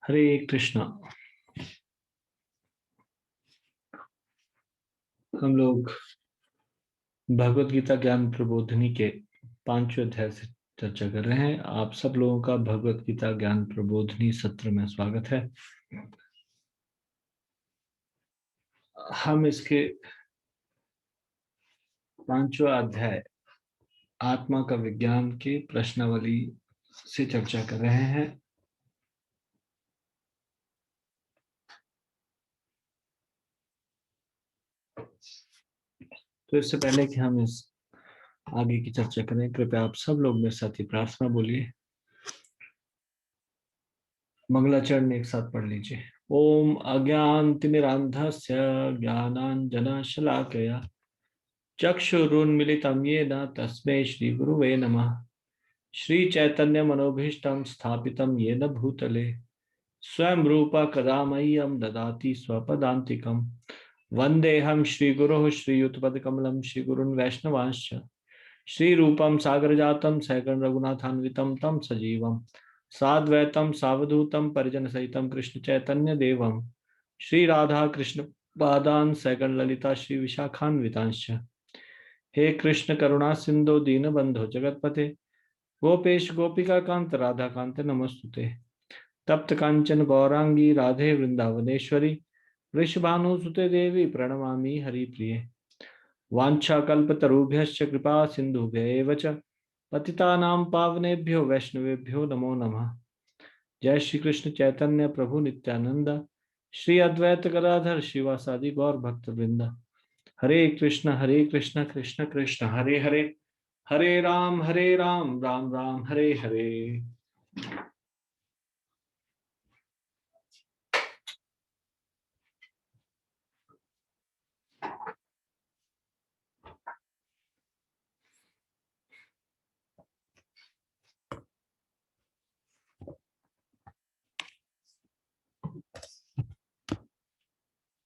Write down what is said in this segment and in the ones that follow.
हरे कृष्णा। हम लोग भगवत गीता ज्ञान प्रबोधिनी के 5वें अध्याय से चर्चा कर रहे हैं। आप सब लोगों का भगवत गीता ज्ञान प्रबोधिनी सत्र में स्वागत है। हम इसके 5वां अध्याय आत्मा का विज्ञान के प्रश्नावली से चर्चा कर रहे हैं। तो इससे पहले कि हम इस आगे की चर्चा करें, कृपया आप सब लोग मेरे साथ ही प्रार्थना बोलिए। मंगलाचरण एक साथ पढ़ लीजिए। ओम अज्ञानतिमिरान्धस्य ज्ञानाञ्जनशलाकया चक्षुरुन्मीलितं येन तस्मै श्रीगुरुवे नमः। श्रीचैतन्यमनोभीष्टं स्थापितं येन भूतले स्वयं रूपा कदा मह्यं ददाति स्वपदान्तिकं। वन्देऽहं श्रीगुरोः श्रीयुतपदकमलं श्रीगुरुन् वैष्णवांश्च श्रीरूपं सागरजातं सहगण रघुनाथान्वितं तं सजीवं साद्वैतं सावधूतं परिजनसहितं कृष्ण चैतन्य देवं श्री राधा कृष्ण पादान् सहगण ललिता श्री विशाखान्वितांश्च। हे कृष्ण करुणा सिंधु दीनबंधो जगतपते गोपेश गोपिका कांत राधा कांत नमस्तुते। तप्त कांचन गौरांगी राधे वृंदावनेश्वरी वृषभानुसुते देवी प्रणमामि हरिप्रिये। वाञ्छाकल्पतरुभ्यश्च कृपा सिन्धुभ्यैव च पतितानां पावनेभ्यो वैष्णवेभ्यो नमो नमः। जय श्री कृष्ण चैतन्य प्रभु नित्यानंद श्री अद्वैत गदाधर शिवासादि गौर भक्त वृंद। हरे कृष्ण कृष्ण कृष्ण हरे हरे, हरे राम राम राम हरे हरे।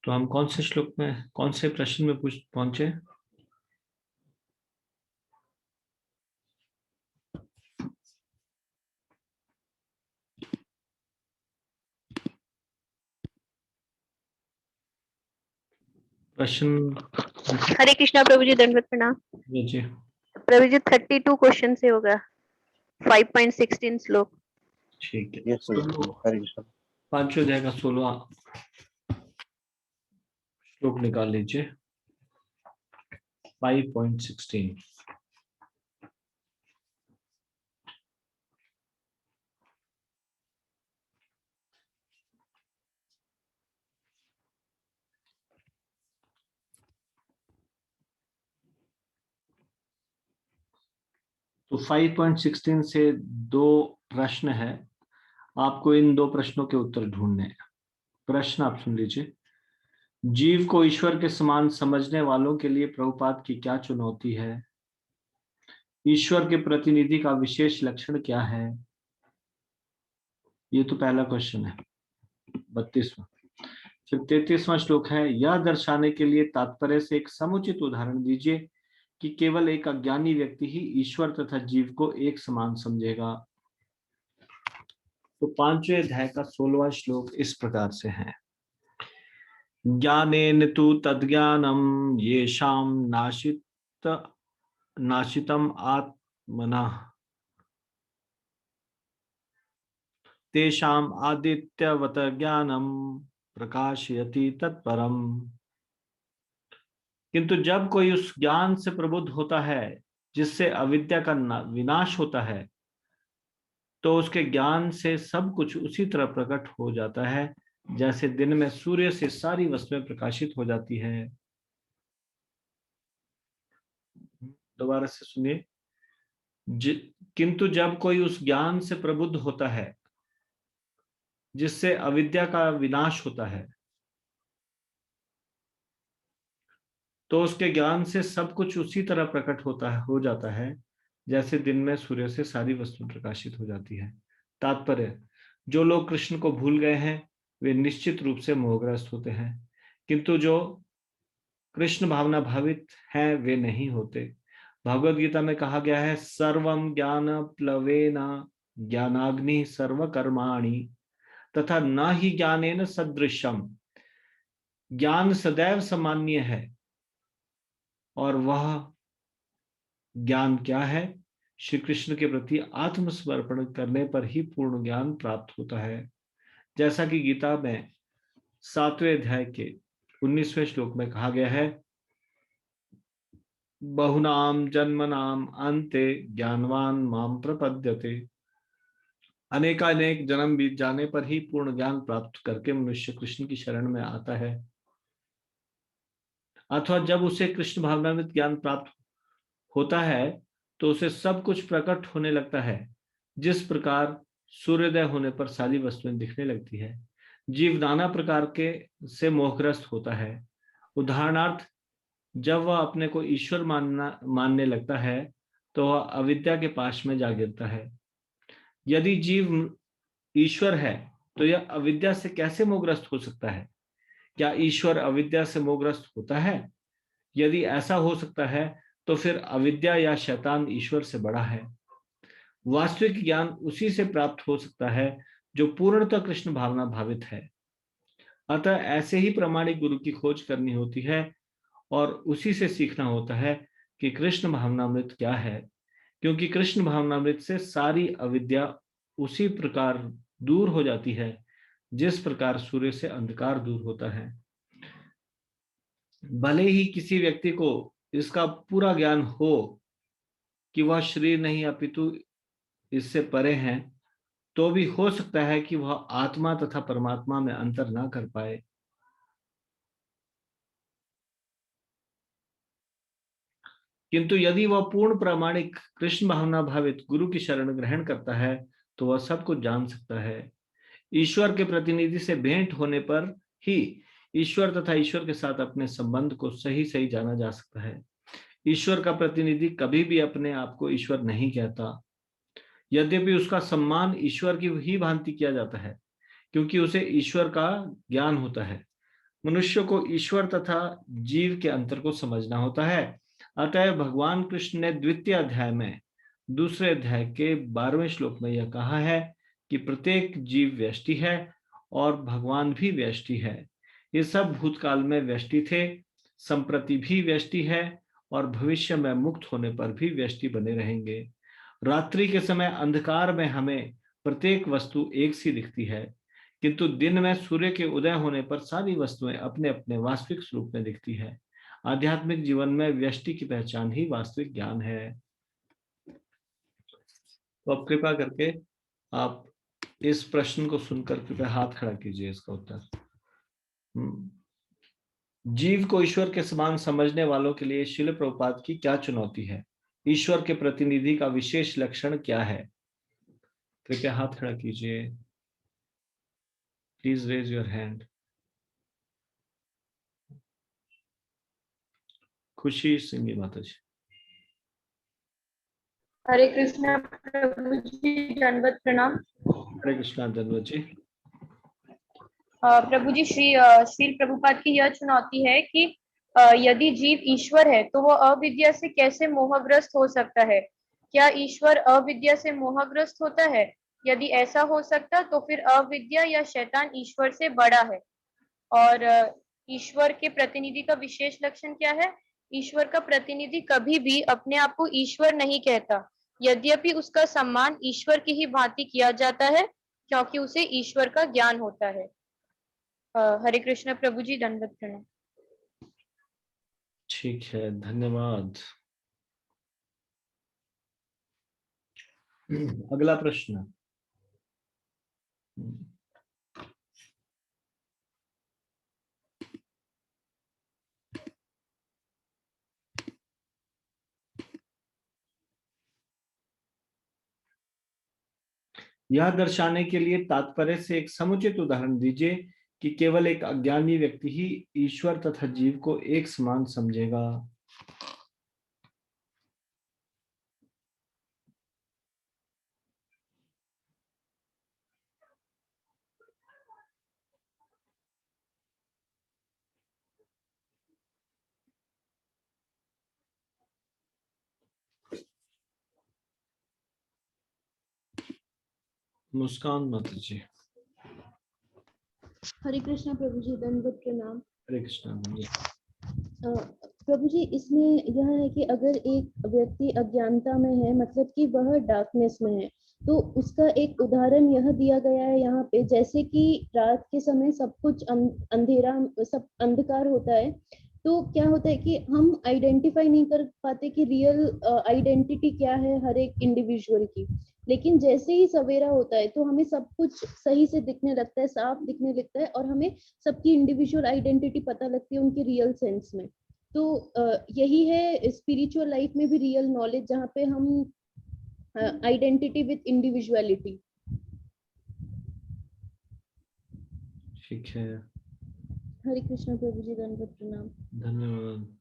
तो हम कौन से श्लोक में, कौन से प्रश्न में पहुंचे? प्रश्न हरे कृष्णा प्रभु जी, दंडवत प्रणाम। जी प्रभु जी 32 क्वेश्चन से होगा 5.16 श्लोक। ठीक है। यस हरे कृष्ण। 5वें अध्याय का 16वां श्लोक निकाल लीजिए। 5.16। तो 5.16 से दो प्रश्न है, आपको इन दो प्रश्नों के उत्तर ढूंढने हैं। प्रश्न आप सुन लीजिए। जीव को ईश्वर के समान समझने वालों के लिए प्रभुपाद की क्या चुनौती है? ईश्वर के प्रतिनिधि का विशेष लक्षण क्या है? ये तो पहला क्वेश्चन है, 32वां। फिर 33वां श्लोक है, यह दर्शाने के लिए तात्पर्य से एक समुचित उदाहरण दीजिए कि केवल एक अज्ञानी व्यक्ति ही ईश्वर तथा जीव को एक समान समझेगा। तो 5वें अध्याय का 16वां श्लोक इस प्रकार से है। ज्ञानेन तु तद्ज्ञानम् येषां नाशितम् आत्मनः तेषाम् आदित्यवत ज्ञानम् प्रकाशयति तत्परम्। किंतु जब कोई उस ज्ञान से प्रबुद्ध होता है जिससे अविद्या का विनाश होता है, तो उसके ज्ञान से सब कुछ उसी तरह प्रकट हो जाता है जैसे दिन में सूर्य से सारी वस्तुएं प्रकाशित हो जाती है। दोबारा से सुनिए। किंतु जब कोई उस ज्ञान से प्रबुद्ध होता है जिससे अविद्या का विनाश होता है, तो उसके ज्ञान से सब कुछ उसी तरह प्रकट हो जाता है जैसे दिन में सूर्य से सारी वस्तु प्रकाशित हो जाती है। तात्पर्य, जो लोग कृष्ण को भूल गए हैं वे निश्चित रूप से मोहग्रस्त होते हैं, किंतु जो कृष्ण भावना भावित हैं वे नहीं होते। भगवद गीता में कहा गया है, सर्वम ज्ञान प्लवेना ज्ञानाग्नि सर्वकर्माणि तथा न ही ज्ञानेन सदृशम। ज्ञान सदैव सामान्य है, और वह ज्ञान क्या है? श्री कृष्ण के प्रति आत्मसमर्पण करने पर ही पूर्ण ज्ञान प्राप्त होता है। जैसा कि गीता में 7वें अध्याय के 19वें श्लोक में कहा गया है, बहुनाम जन्मनाम अन्ते ज्ञानवान माम प्रपद्यते। अनेकानेक जन्म बीत जाने पर ही पूर्ण ज्ञान प्राप्त करके मनुष्य कृष्ण की शरण में आता है, अथवा जब उसे कृष्ण भावनामृत ज्ञान प्राप्त होता है तो उसे सब कुछ प्रकट होने लगता है। जिस प्रकार सूर्योदय होने पर सारी वस्तुएं दिखने लगती है, जीव नाना प्रकार के से मोहग्रस्त होता है। उदाहरणार्थ, जब वह अपने को ईश्वर मानने लगता है तो वह अविद्या के पाश में जा गिरता है। यदि जीव ईश्वर है तो यह अविद्या से कैसे मोहग्रस्त हो सकता है? क्या ईश्वर अविद्या से मोहग्रस्त होता है? यदि ऐसा हो सकता है तो फिर अविद्या या शैतान ईश्वर से बड़ा है। वास्तविक ज्ञान उसी से प्राप्त हो सकता है जो पूर्णतः कृष्ण भावना भावित है। अतः ऐसे ही प्रामाणिक गुरु की खोज करनी होती है और उसी से सीखना होता है कि कृष्ण भावनामृत क्या है, क्योंकि कृष्ण भावनामृत से सारी अविद्या उसी प्रकार दूर हो जाती है जिस प्रकार सूर्य से अंधकार दूर होता है। भले ही किसी व्यक्ति को इसका पूरा ज्ञान हो कि वह शरीर नहीं अपितु इससे परे हैं, तो भी हो सकता है कि वह आत्मा तथा परमात्मा में अंतर ना कर पाए। किंतु यदि वह पूर्ण प्रामाणिक कृष्ण भावना भावित गुरु की शरण ग्रहण करता है तो वह सब कुछ जान सकता है। ईश्वर के प्रतिनिधि से भेंट होने पर ही ईश्वर तथा ईश्वर के साथ अपने संबंध को सही सही जाना जा सकता है। ईश्वर का प्रतिनिधि कभी भी अपने आप को ईश्वर नहीं कहता, यद्यपि उसका सम्मान ईश्वर की ही भांति किया जाता है, क्योंकि उसे ईश्वर का ज्ञान होता है। मनुष्य को ईश्वर तथा जीव के अंतर को समझना होता है। अतः भगवान कृष्ण ने द्वितीय अध्याय में दूसरे अध्याय के 12वें श्लोक में यह कहा है कि प्रत्येक जीव व्यष्टि है और भगवान भी व्यष्टि है। ये सब भूतकाल में व्यष्टि थे, संप्रति भी व्यष्टि है और भविष्य में मुक्त होने पर भी व्यष्टि बने रहेंगे। रात्रि के समय अंधकार में हमें प्रत्येक वस्तु एक सी दिखती है, किंतु दिन में सूर्य के उदय होने पर सारी वस्तुएं अपने अपने वास्तविक स्वरूप में दिखती है। आध्यात्मिक जीवन में व्यष्टि की पहचान ही वास्तविक ज्ञान है। तो अब कृपया करके आप इस प्रश्न को सुनकर कृपया हाथ खड़ा कीजिए इसका उत्तर। जीव को ईश्वर के समान समझने वालों के लिए श्रील प्रभुपाद की क्या चुनौती है? ईश्वर के प्रतिनिधि का विशेष लक्षण क्या है? कृपया हाथ खड़ा कीजिए। Please raise your hand. खुशी सिंगी माता जी। हरे कृष्णा प्रभु जी, दंडवत प्रणाम। हरे कृष्णा धन्यवाद जी। प्रभु जी, श्रील प्रभुपाद की यह चुनौती है कि यदि जीव ईश्वर है तो वह अविद्या से कैसे मोहग्रस्त हो सकता है? क्या ईश्वर अविद्या से मोहग्रस्त होता है? यदि ऐसा हो सकता तो फिर अविद्या या शैतान ईश्वर से बड़ा है। और ईश्वर के प्रतिनिधि का विशेष लक्षण क्या है? ईश्वर का प्रतिनिधि कभी भी अपने आप को ईश्वर नहीं कहता, यद्यपि उसका सम्मान ईश्वर की ही भांति किया जाता है, क्योंकि उसे ईश्वर का ज्ञान होता है। हरे कृष्ण प्रभु जी, दंडवत प्रणाम। ठीक है, धन्यवाद। अगला प्रश्न। यह दर्शाने के लिए तात्पर्य से एक समुचित उदाहरण दीजिए कि केवल एक अज्ञानी व्यक्ति ही ईश्वर तथा जीव को एक समान समझेगा। मुस्कान माता जी। हरे कृष्णा प्रभु जी, दंडवत प्रणाम। हरे कृष्णा। प्रभु जी, इसमें यह है कि अगर एक व्यक्ति अज्ञानता में है, मतलब कि वह डार्कनेस में है, तो उसका एक उदाहरण यह दिया गया है यहाँ पे, जैसे कि रात के समय सब कुछ अंधेरा, सब अंधकार होता है, तो क्या होता है कि हम आइडेंटिफाई नहीं कर पाते कि रियल आइडेंटिटी क्या है हर एक इंडिविजुअल की। लेकिन जैसे ही सवेरा होता है तो हमें सब कुछ सही से दिखने लगता है, साफ दिखने लगता है, और हमें सबकी इंडिविजुअल आइडेंटिटी पता लगती है उनकी रियल सेंस में। तो यही है स्पिरिचुअल लाइफ में भी रियल नॉलेज, जहाँ पे हम आइडेंटिटी विद इंडिविजुअलिटी। ठीक है, हरे कृष्ण प्रभु जी, दंडवत प्रणाम। धन्यवाद।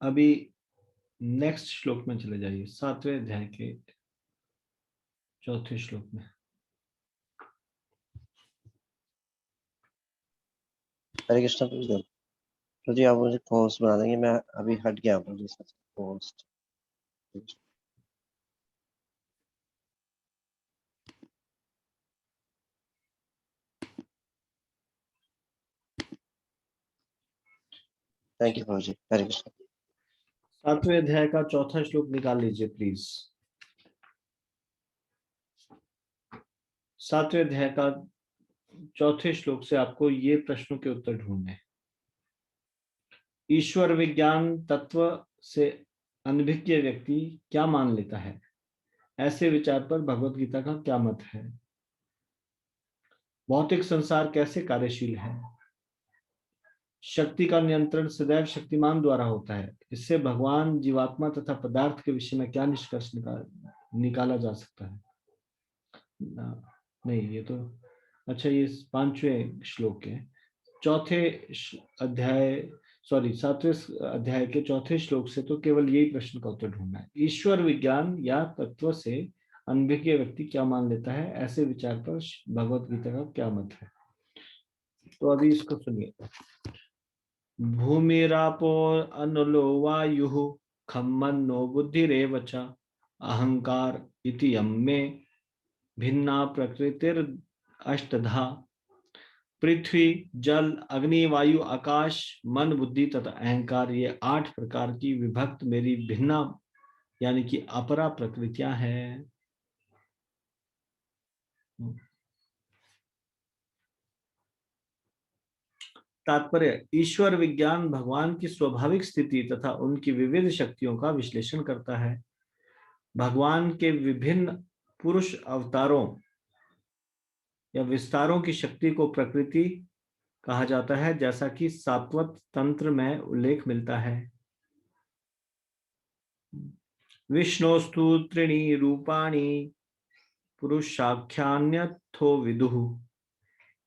अभी नेक्स्ट श्लोक में चले जाइए, 7वें अध्याय के 4थे श्लोक में। हरे कृष्ण प्रभु जी। प्रभु जी, आप मुझे पोस्ट बना देंगे, मैं अभी हट गया प्रभु जी से पोस्ट। थैंक यू प्रभु जी। हरे कृष्ण। 7वें अध्याय का 4था श्लोक निकाल लीजिए प्लीज। 7वें अध्याय का 4थे श्लोक से आपको ये प्रश्नों के उत्तर ढूंढने हैं। ईश्वर विज्ञान तत्व से अनभिज्ञ व्यक्ति क्या मान लेता है, ऐसे विचार पर भगवत गीता का क्या मत है। भौतिक संसार कैसे कार्यशील है। शक्ति का नियंत्रण सदैव शक्तिमान द्वारा होता है। इससे भगवान, जीवात्मा तथा पदार्थ के विषय में क्या निष्कर्ष निकाला जा सकता है। नहीं, ये तो अच्छा, ये 5वें श्लोक है। 7वें अध्याय के 4थे श्लोक से तो केवल यही प्रश्न का उत्तर ढूंढना है। ईश्वर विज्ञान या तत्व से अनभिज्ञ व्यक्ति क्या मान लेता है, ऐसे विचार पर भगवत गीता का क्या मत है। तो अभी इसको सुनिए। भूमिरापो अनलो वायुः खम्मन्नो बुद्धिरेव च अहंकार इति यम्मे भिन्ना प्रकृतिर अष्टधा। पृथ्वी, जल, अग्नि, वायु, आकाश, मन, बुद्धि तथा अहंकार, ये 8 प्रकार की विभक्त मेरी भिन्ना यानी कि अपरा प्रकृतियां हैं। तात्पर्य, ईश्वर विज्ञान भगवान की स्वाभाविक स्थिति तथा उनकी विविध शक्तियों का विश्लेषण करता है। भगवान के विभिन्न पुरुष अवतारों या विस्तारों की शक्ति को प्रकृति कहा जाता है, जैसा कि सात्वत तंत्र में उल्लेख मिलता है। विष्णोस्तु त्रीणि रूपाणि पुरुषाख्यान्यथो विदुः।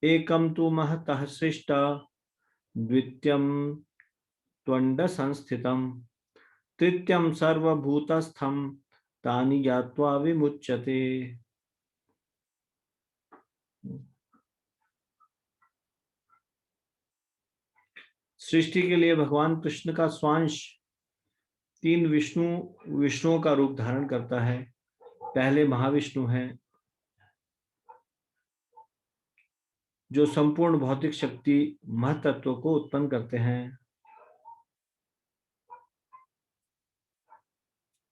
एकम तु महतः सृष्ट, द्वितीयं त्वंड संस्थितम्, तृतीयं सर्वभूतस्थं तानि ज्ञात्वा विमुच्यते। सृष्टि के लिए भगवान कृष्ण का स्वांश 3 विष्णुओं का रूप धारण करता है। पहले महाविष्णु हैं, जो संपूर्ण भौतिक शक्ति महतत्व को उत्पन्न करते हैं।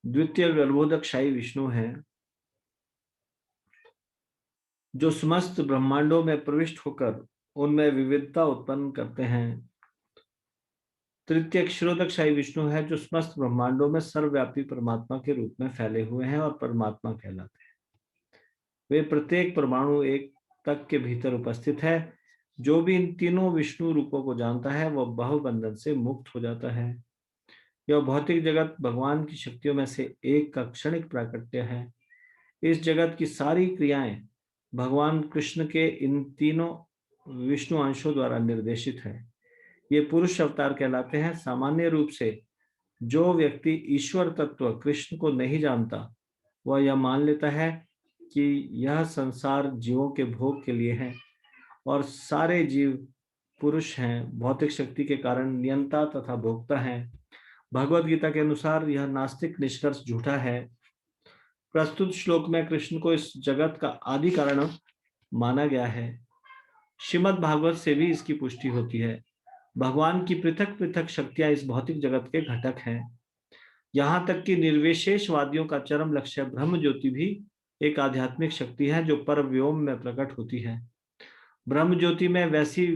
द्वितीय गर्भोदकशाही विष्णु हैं, जो समस्त ब्रह्मांडों में प्रविष्ट होकर उनमें विविधता उत्पन्न करते हैं। तृतीय क्षीरोदकशाही विष्णु है, जो समस्त ब्रह्मांडों में सर्वव्यापी परमात्मा के रूप में फैले हुए हैं और परमात्मा कहलाते हैं। वे प्रत्येक परमाणु एक तक के भीतर उपस्थित है। जो भी इन तीनों विष्णु रूपों को जानता है वह बहुबंधन से मुक्त हो जाता है। यह भौतिक जगत भगवान की शक्तियों में से एक का क्षणिक प्राकट्य है। इस जगत की सारी क्रियाएं भगवान कृष्ण के इन तीनों विष्णु अंशों द्वारा निर्देशित है। ये पुरुष अवतार कहलाते हैं। सामान्य रूप से जो व्यक्ति ईश्वर तत्व कृष्ण को नहीं जानता, वह यह मान लेता है कि यह संसार जीवों के भोग के लिए है और सारे जीव पुरुष हैं, भौतिक शक्ति के कारण नियंता तथा भोक्ता हैं। भगवत गीता के अनुसार यह नास्तिक निष्कर्ष झूठा है। प्रस्तुत श्लोक में कृष्ण को इस जगत का आदि कारण माना गया है। श्रीमद् भागवत से भी इसकी पुष्टि होती है। भगवान की पृथक पृथक शक्तियां इस भौतिक जगत के घटक हैं। यहाँ तक कि निर्विशेषवादियों का चरम लक्ष्य ब्रह्म ज्योति भी एक आध्यात्मिक शक्ति है जो पर व्योम में प्रकट होती है। ब्रह्म ज्योति में वैसी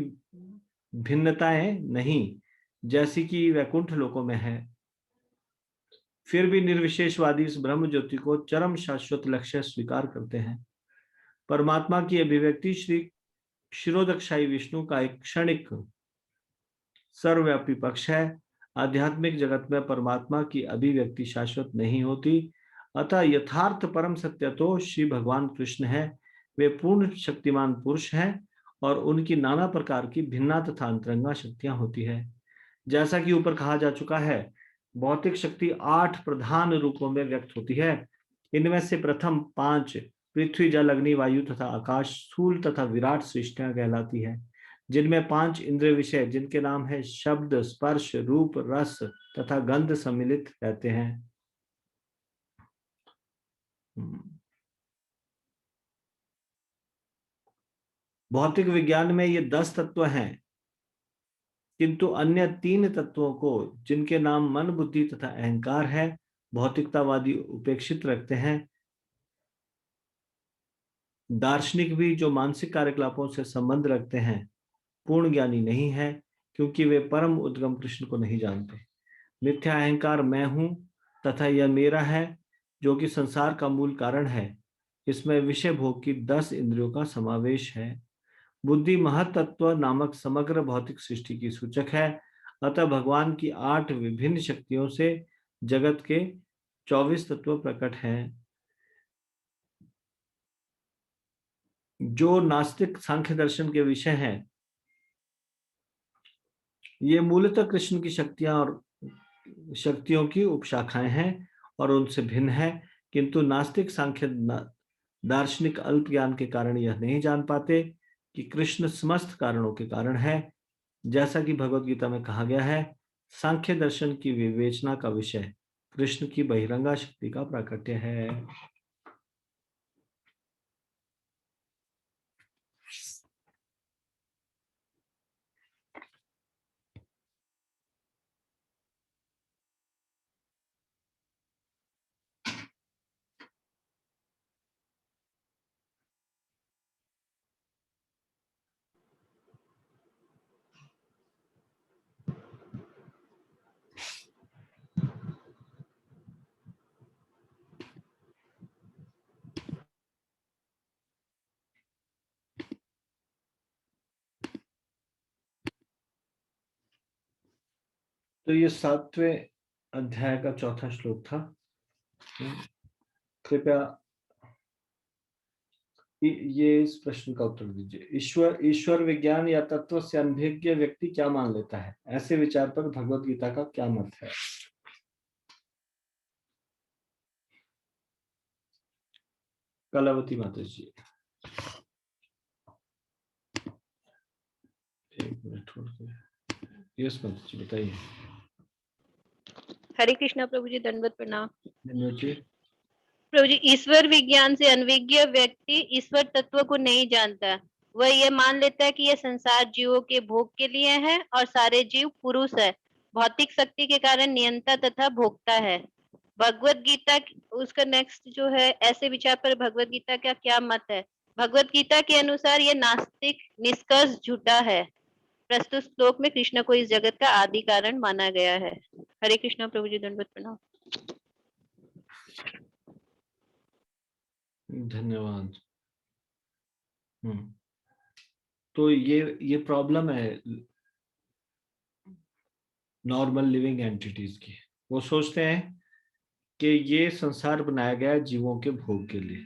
भिन्नताएं नहीं जैसी कि वैकुंठ लोकों में है। फिर भी निर्विशेषवादी इस ब्रह्म ज्योति को चरम शाश्वत लक्ष्य स्वीकार करते हैं। परमात्मा की अभिव्यक्ति श्री क्षीरोदक्षाई विष्णु का एक क्षणिक सर्वव्यापी पक्ष है। आध्यात्मिक जगत में परमात्मा की अभिव्यक्ति शाश्वत नहीं होती। अतः यथार्थ परम सत्य तो श्री भगवान कृष्ण है। वे पूर्ण शक्तिमान पुरुष हैं और उनकी नाना प्रकार की भिन्ना तथा अंतरंगा शक्तियां होती है। जैसा कि ऊपर कहा जा चुका है, भौतिक शक्ति 8 प्रधान रूपों में व्यक्त होती है। इनमें से प्रथम 5 पृथ्वी, जल, अग्नि, वायु तथा आकाश स्थूल तथा विराट सृष्टियां कहलाती है, जिनमें 5 इंद्रिय विषय जिनके नाम है शब्द, स्पर्श, रूप, रस तथा गंध सम्मिलित रहते हैं। भौतिक विज्ञान में ये 10 तत्व हैं, किंतु अन्य 3 तत्वों को, जिनके नाम मन, बुद्धि तथा अहंकार है, भौतिकतावादी उपेक्षित रखते हैं। दार्शनिक भी जो मानसिक कार्यकलापों से संबंध रखते हैं पूर्ण ज्ञानी नहीं है, क्योंकि वे परम उद्गम कृष्ण को नहीं जानते। मिथ्या अहंकार मैं हूं तथा यह मेरा है, जो कि संसार का मूल कारण है। इसमें विषय भोग की 10 इंद्रियों का समावेश है। बुद्धि महत्त्व नामक समग्र भौतिक सृष्टि की सूचक है। अतः भगवान की 8 विभिन्न शक्तियों से जगत के 24 तत्व प्रकट हैं। जो नास्तिक सांख्य दर्शन के विषय हैं, ये मूलतः कृष्ण की शक्तियां और शक्तियों की उपशाखाएं हैं और उनसे भिन्न है, किंतु नास्तिक सांख्य दार्शनिक अल्प ज्ञान के कारण यह नहीं जान पाते कि कृष्ण समस्त कारणों के कारण है। जैसा कि भगवत गीता में कहा गया है, सांख्य दर्शन की विवेचना का विषय कृष्ण की बहिरंगा शक्ति का प्राकट्य है। तो ये 7वें अध्याय का चौथा श्लोक था। कृपया ये इस प्रश्न का उत्तर दीजिए। ईश्वर विज्ञान या तत्व से अनभिज्ञ व्यक्ति क्या मान लेता है? ऐसे विचार पर भगवत गीता का क्या मत है? कलावती माता जी, 1 मिनट छोड़ के। यस माता जी, बताइए। हरे कृष्णा प्रभु जी, दंडवत प्रणाम। जी, प्रभु जी, ईश्वर विज्ञान से अनभिज्ञ व्यक्ति ईश्वर तत्व को नहीं जानता। वह यह मान लेता है कि यह संसार जीवों के भोग के लिए है और सारे जीव पुरुष है, भौतिक शक्ति के कारण नियंता तथा भोक्ता है। भगवत गीता, उसका नेक्स्ट जो है, ऐसे विचार पर भगवत गीता का क्या मत है? भगवत गीता के अनुसार यह नास्तिक निष्कर्ष झूठा है। प्रस्तुत श्लोक में कृष्ण को इस जगत का आदि कारण माना गया है। हरे कृष्णा प्रभु जी, दंडवत प्रणाम। धन्यवाद। तो ये प्रॉब्लम है नॉर्मल लिविंग एंटिटीज की। वो सोचते हैं कि ये संसार बनाया गया है जीवों के भोग के लिए,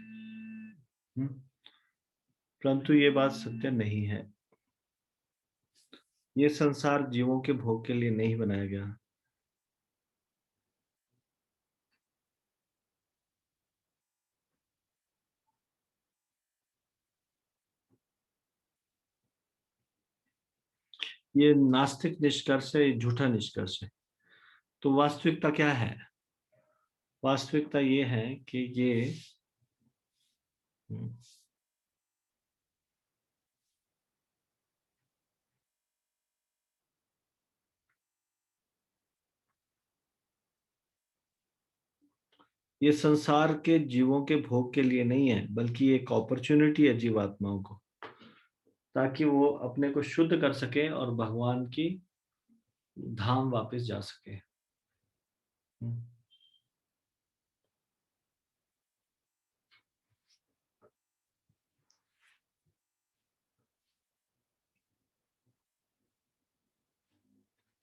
परंतु ये बात सत्य नहीं है। ये संसार जीवों के भोग के लिए नहीं बनाया गया। ये नास्तिक निष्कर्ष है, ये झूठा निष्कर्ष है। तो वास्तविकता क्या है? वास्तविकता ये है कि ये संसार के जीवों के भोग के लिए नहीं है, बल्कि एक अपॉर्चुनिटी है जीवात्माओं को, ताकि वो अपने को शुद्ध कर सके और भगवान की धाम वापस जा सके।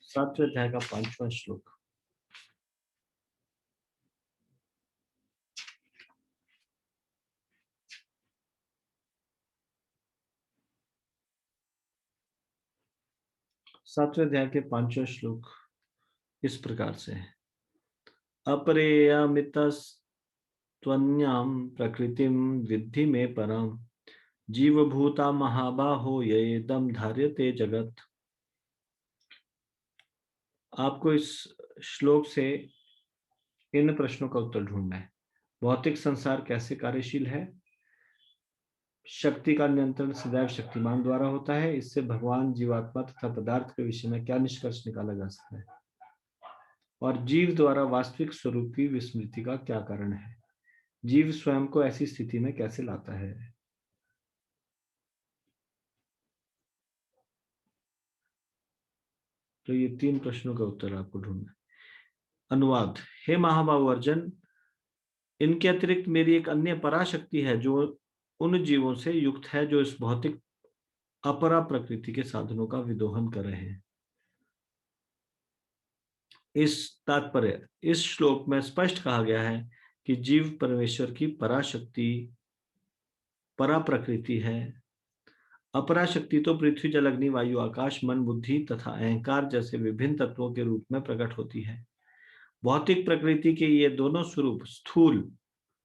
7वें अध्याय का 5वां श्लोक। सातवें अध्याय के 5वां श्लोक इस प्रकार से है। अपरेयमितस्त्वन्यां प्रकृतिं विद्धि में परम जीवभूता महाबाहो येदं धार्यते जगत। आपको इस श्लोक से इन प्रश्नों का उत्तर ढूंढना है। भौतिक संसार कैसे कार्यशील है? शक्ति का नियंत्रण सदैव शक्तिमान द्वारा होता है। इससे भगवान, जीवात्मा तथा पदार्थ के विषय में क्या निष्कर्ष निकाला जा सकता है? और जीव द्वारा वास्तविक स्वरूप की विस्मृति का क्या कारण है? जीव स्वयं को ऐसी स्थिति में कैसे लाता है? तो ये 3 प्रश्नों का उत्तर आपको ढूंढना है। अनुवाद। हे महाबाहु अर्जुन, इनके अतिरिक्त मेरी एक अन्य पराशक्ति है जो उन जीवों से युक्त है जो इस भौतिक अपरा प्रकृति के साधनों का विदोहन कर रहे हैं। इस तात्पर्य इस श्लोक में स्पष्ट कहा गया है कि जीव परमेश्वर की पराशक्ति, परा प्रकृति है। अपरा शक्ति तो पृथ्वी, जल, अग्नि, वायु, आकाश, मन, बुद्धि तथा अहंकार जैसे विभिन्न तत्वों के रूप में प्रकट होती है। भौतिक प्रकृति के ये दोनों स्वरूप, स्थूल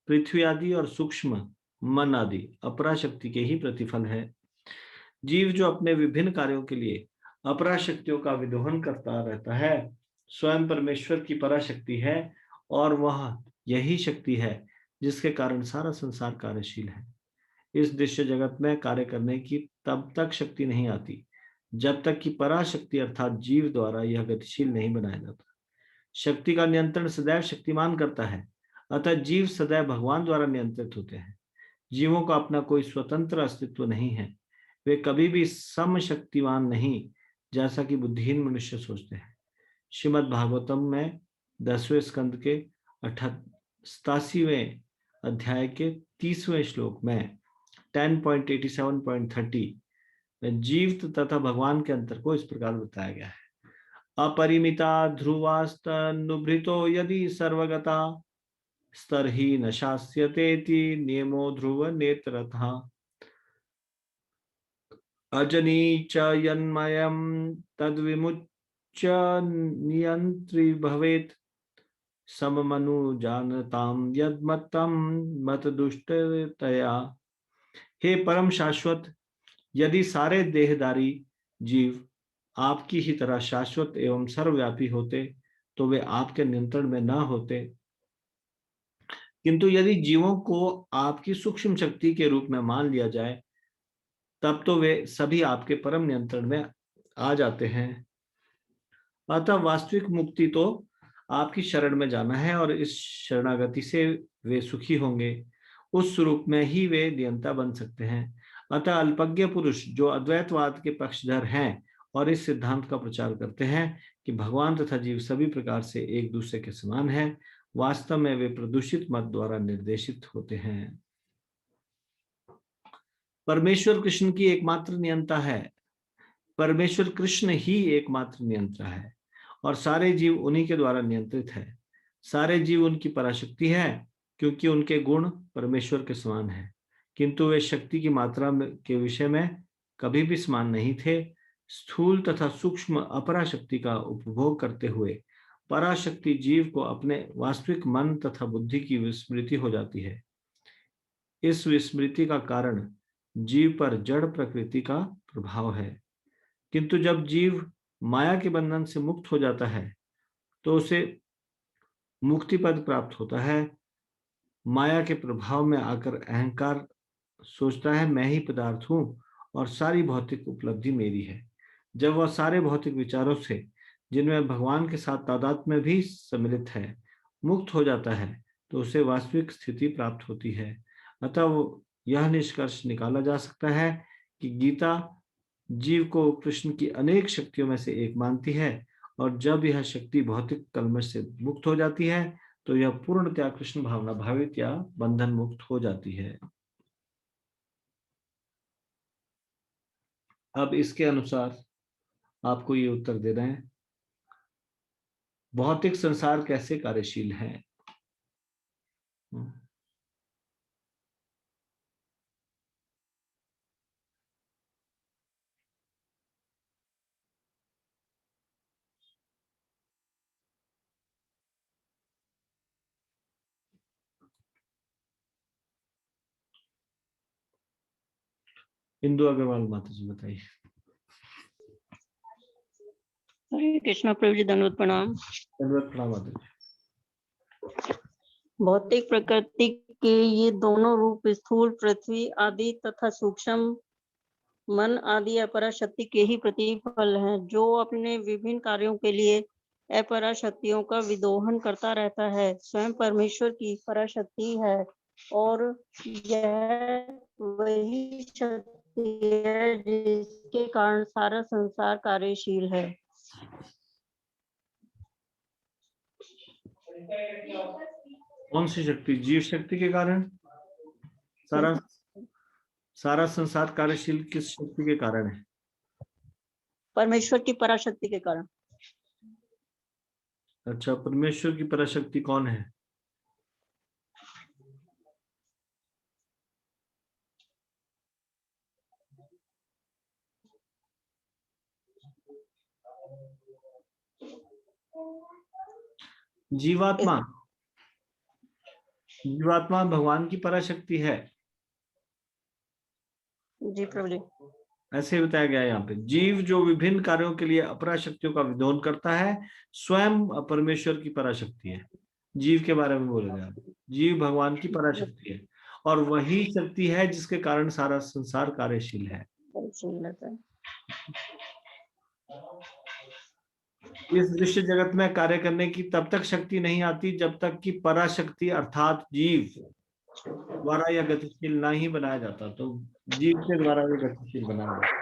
पृथ्वी आदि और सूक्ष्म मन आदि, अपरा शक्ति के ही प्रतिफल है। जीव जो अपने विभिन्न कार्यों के लिए अपरा शक्तियों का विदोहन करता रहता है, स्वयं परमेश्वर की पराशक्ति है, और वह यही शक्ति है जिसके कारण सारा संसार कार्यशील है। इस दृश्य जगत में कार्य करने की तब तक शक्ति नहीं आती जब तक कि पराशक्ति अर्थात जीव द्वारा यह गतिशील नहीं बनाया जाता। शक्ति का नियंत्रण सदैव शक्तिमान करता है, अतः जीव सदैव भगवान द्वारा नियंत्रित होते हैं। जीवों का अपना कोई स्वतंत्र अस्तित्व नहीं है। वे कभी भी समशक्तिमान नहीं, जैसा कि बुद्धिहीन मनुष्य सोचते हैं। श्रीमद् भागवतम में 10वें स्कंद के 87वें अध्याय के 30वें श्लोक में 10.87.30 में जीव तथा भगवान के अंतर को इस प्रकार बताया गया है। अपरिमिता ध्रुवास्तनुभृतो यदि सर्वगता स्तर्हि न शास्यतेति नियमो ध्रुव नेत्रतः अजनी च यन्मयं तद्विमुच्य नियंत्री भवेत् सममनु जानताम यद्मत्तम मत दुष्टतया। हे परम शाश्वत, यदि सारे देहधारी जीव आपकी ही तरह शाश्वत एवं सर्वव्यापी होते तो वे आपके नियंत्रण में न होते, किंतु यदि जीवों को आपकी सूक्ष्म शक्ति के रूप में मान लिया जाए तब तो वे सभी आपके परम नियंत्रण में आ जाते हैं। अतः वास्तविक मुक्ति तो आपकी शरण में जाना है और इस शरणागति से वे सुखी होंगे। उस स्वरूप में ही वे नियंता बन सकते हैं। अतः अल्पज्ञ पुरुष जो अद्वैतवाद के पक्षधर हैं और इस सिद्धांत का प्रचार करते हैं कि भगवान तथा जीव सभी प्रकार से एक दूसरे के समान है, वास्तव में वे प्रदूषित मत द्वारा निर्देशित होते हैं। परमेश्वर कृष्ण की एकमात्र नियंता है। परमेश्वर कृष्ण ही एकमात्र नियंता है और सारे जीव उन्हीं के द्वारा नियंत्रित है। सारे जीव उनकी पराशक्ति है क्योंकि उनके गुण परमेश्वर के समान है, किंतु वे शक्ति की मात्रा के विषय में कभी भी समान नहीं थे। स्थूल तथा सूक्ष्म अपराशक्ति का उपभोग करते हुए पराशक्ति जीव को अपने वास्तविक मन तथा बुद्धि की विस्मृति हो जाती है। इस विस्मृति का कारण जीव पर जड़ प्रकृति का प्रभाव है। किंतु जब जीव माया के बंधन से मुक्त हो जाता है तो उसे मुक्ति पद प्राप्त होता है। माया के प्रभाव में आकर अहंकार सोचता है मैं ही पदार्थ हूं और सारी भौतिक उपलब्धि मेरी है। जब वह सारे भौतिक विचारों से, जिनमें भगवान के साथ तादात्म्य भी सम्मिलित है, मुक्त हो जाता है तो उसे वास्तविक स्थिति प्राप्त होती है। अतः यह निष्कर्ष निकाला जा सकता है कि गीता जीव को कृष्ण की अनेक शक्तियों में से एक मानती है, और जब यह शक्ति भौतिक कल्मश से मुक्त हो जाती है तो यह पूर्णतया कृष्ण भावना भावित या बंधन मुक्त हो जाती है। अब इसके अनुसार आपको ये उत्तर दे रहे हैं, भौतिक संसार कैसे कार्यशील है। इंदु अग्रवाल माता जी बताइए। हरे कृष्णा प्रभु जी, दंडवत प्रणाम। दंडवत प्रणाम माता जी। भौतिक प्रकृति के ये दोनों रूप स्थूल पृथ्वी आदि तथा सूक्ष्म मन आदि अपराशक्ति के ही प्रतिफल हैं, जो अपने विभिन्न कार्यों के लिए अपराशक्तियों का विदोहन करता रहता है। स्वयं परमेश्वर की पराशक्ति है और यह वही शक्ति है जिसके कारण सारा संसार कार्यशील है। कौन सी शक्ति? जीव शक्ति के कारण सारा संसार कार्यशील किस शक्ति के कारण है? परमेश्वर की पराशक्ति के कारण। अच्छा, परमेश्वर की पराशक्ति कौन है? जीवात्मा। जीवात्मा भगवान की पराशक्ति है। जी प्रभु जी। ऐसे बताया गया है यहाँ पे, जीव जो विभिन्न कार्यों के लिए अपराशक्तियों का विदोहन करता है, स्वयं परमेश्वर की पराशक्ति है। जीव के बारे में बोला गया, जीव भगवान की पराशक्ति है और वही शक्ति है जिसके कारण सारा संसार कार्यशील है। इस दृश्य जगत में कार्य करने की तब तक शक्ति नहीं आती जब तक कि पराशक्ति अर्थात जीव द्वारा यह गतिशील ना ही बनाया जाता। तो जीव के द्वारा यह गतिशील बनाया जाता।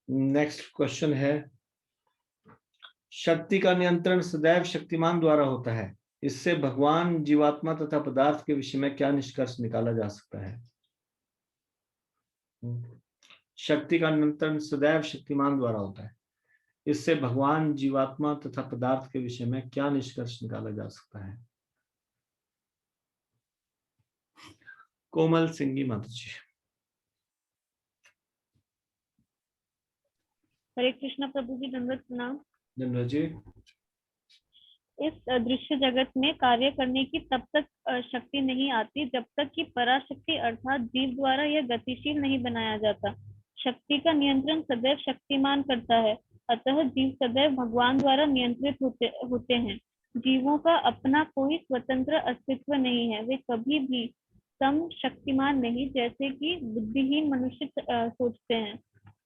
नेक्स्ट क्वेश्चन है, शक्ति का नियंत्रण सदैव शक्तिमान द्वारा होता है, इससे भगवान, जीवात्मा तथा पदार्थ के विषय में क्या निष्कर्ष निकाला जा सकता है? शक्ति का नियंत्रण सदैव शक्तिमान द्वारा होता है, इससे भगवान, जीवात्मा तथा पदार्थ के विषय में क्या निष्कर्ष निकाला जा सकता है? कोमल सिंगी माता जी। हरे कृष्णा प्रभु जी, दंडवत प्रणाम। दंडवत जी। इस दृश्य जगत में कार्य करने की तब तक शक्ति नहीं आती जब तक कि पराशक्ति अर्थात जीव द्वारा यह गतिशील नहीं बनाया जाता। शक्ति का नियंत्रण सदैव शक्तिमान करता है, अतः जीव सदैव भगवान द्वारा नियंत्रित होते हैं। जीवों का अपना कोई स्वतंत्र अस्तित्व नहीं है, वे कभी भी सम शक्तिमान नहीं जैसे कि बुद्धिहीन मनुष्य सोचते हैं।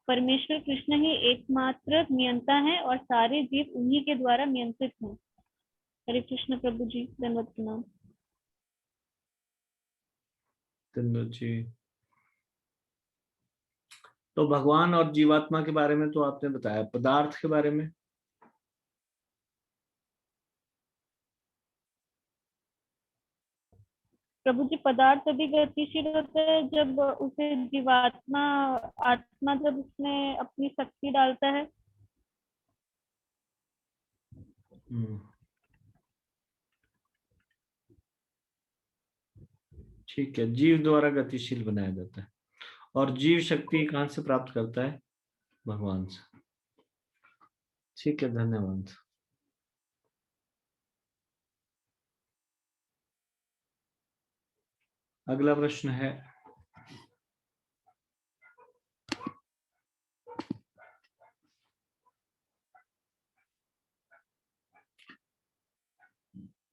परमेश्वर कृष्ण ही एकमात्र नियंता है और सारे जीव उन्हीं के द्वारा नियंत्रित हैं। हरे कृष्ण प्रभु जी, दंडवत प्रणाम। दंडवत जी। तो भगवान और जीवात्मा के बारे में तो आपने बताया, पदार्थ के बारे में? प्रभु जी, पदार्थ तभी गतिशील होता है जब उसे जीवात्मा आत्मा जब उसमें अपनी शक्ति डालता है। ठीक है, जीव द्वारा गतिशील बनाया जाता है और जीव शक्ति कहां से प्राप्त करता है? भगवान से। ठीक है, धन्यवाद। अगला प्रश्न है,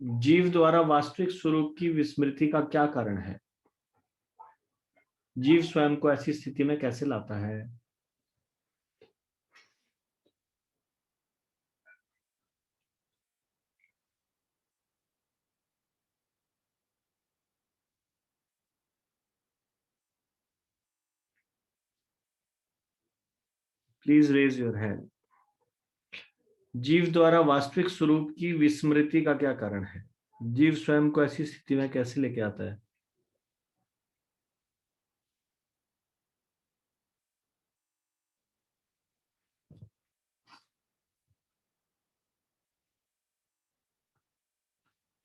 जीव द्वारा वास्तविक स्वरूप की विस्मृति का क्या कारण है? जीव स्वयं को ऐसी स्थिति में कैसे लाता है? Please raise your hand. जीव द्वारा वास्तविक स्वरूप की विस्मृति का क्या कारण है? जीव स्वयं को ऐसी स्थिति में कैसे लेके आता है?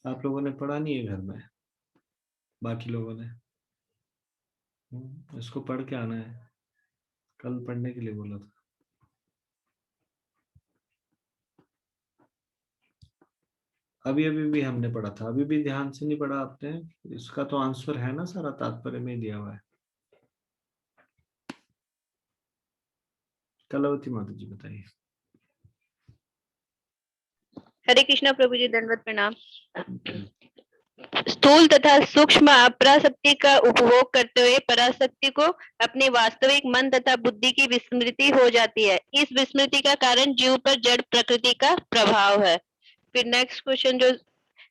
आप लोगों ने पढ़ा नहीं है घर में? बाकी लोगों ने? इसको पढ़ के आना है, कल पढ़ने के लिए बोला था। अभी अभी भी हमने पढ़ा था, अभी भी ध्यान से नहीं पढ़ा आपने? इसका तो आंसर है ना, सारा तात्पर्य में दिया हुआ है। कलावती माता जी बताइए। हरे कृष्णा प्रभु जी, दंडवत प्रणाम। स्थूल तथा सूक्ष्म अपराशक्ति का उपभोग करते हुए पराशक्ति को अपने वास्तविक मन तथा बुद्धि की विस्मृति हो जाती है। इस विस्मृति का कारण जीव पर जड़ प्रकृति का प्रभाव है। फिर नेक्स्ट क्वेश्चन जो,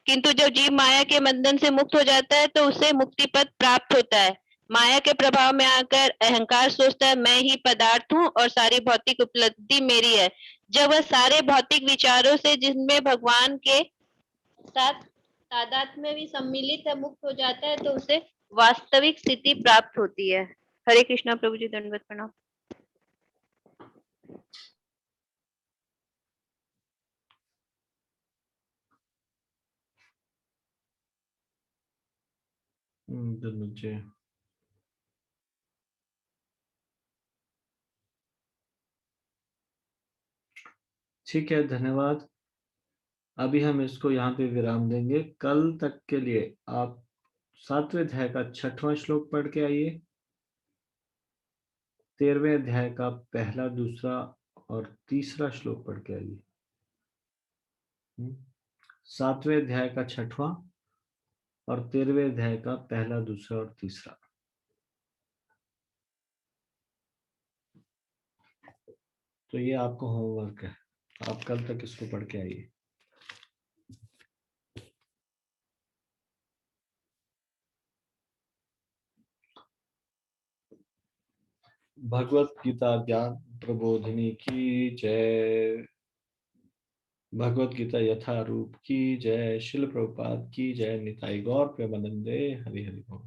किंतु जब जीव माया के बंधन से मुक्त हो जाता है तो उसे मुक्ति पद प्राप्त होता है। माया के प्रभाव में आकर अहंकार सोचता है मैं ही पदार्थ हूँ और सारी भौतिक उपलब्धि मेरी है। जब वह सारे भौतिक विचारों से, जिसमें भगवान के साथ तादात्म्य में भी सम्मिलित है, मुक्त हो जाता है तो उसे वास्तविक स्थिति प्राप्त होती है। हरे कृष्णा प्रभु जी, दंडवत प्रणाम। धनुजय, ठीक है, धन्यवाद। अभी हम इसको यहाँ पे विराम देंगे। कल तक के लिए आप 7वें अध्याय का 6वां श्लोक पढ़ के आइए, 13वें अध्याय का पहला, दूसरा और तीसरा श्लोक पढ़ के आइए। 7वें अध्याय का 6वां और 13वें अध्याय का पहला, दूसरा और तीसरा। तो ये आपको होमवर्क है, आप कल तक इसको पढ़ के आइए। भगवत गीता ज्ञान प्रबोधिनी की जय। भगवत गीता यथारूप की जय। शिल प्रभुपाद की जय। निताई गौर प्रेमानंदे। हरि हरि बोल।